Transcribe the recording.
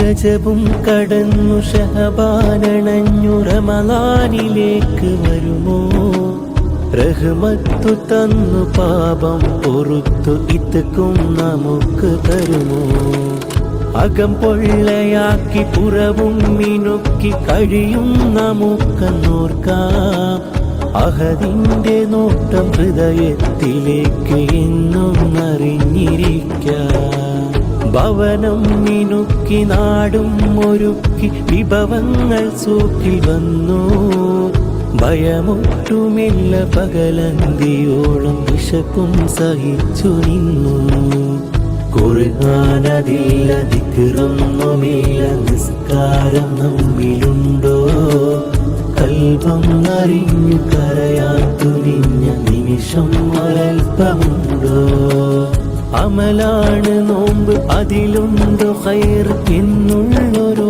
രജബും കടന്നു ഷഹബാനണഞ്ഞു റമളാനിലേക്ക് വരുമോ റഹ്മത്തു തന്നു പാപം പൊറുത്തു ഇത്തക്കും നമുക്ക് തരുമോ അകം പൊള്ളയാക്കി പുറവും മിനുക്കി കഴിയും നമുക്കെന്നോർക്കാം അഹദിന്റെ നോട്ടം ഹൃദയത്തിലേക്ക് എന്നും അറിഞ്ഞിരിക്കാം ഭവനം മിനുക്കി നാടും ഒരുക്കി വിഭവങ്ങൾ സൂക്കിൽ വന്നു ഭയമൊട്ടുമില്ല പകലന്തിയോളം വിശപ്പും സഹിച്ചു നിന്നു ഖുർആനതില്ല ദിക്റൊന്നുമില്ല നിസ്കാരം നമ്മിലുണ്ടോ കൽബം അറിഞ്ഞു കരയാൻ തുനിഞ്ഞ നിമിഷം ഒരൽപ്പമുണ്ടോ അമലാണ് നോമ്പ് അതിലുണ്ടോ ഖൈർ എന്നുള്ളൊരു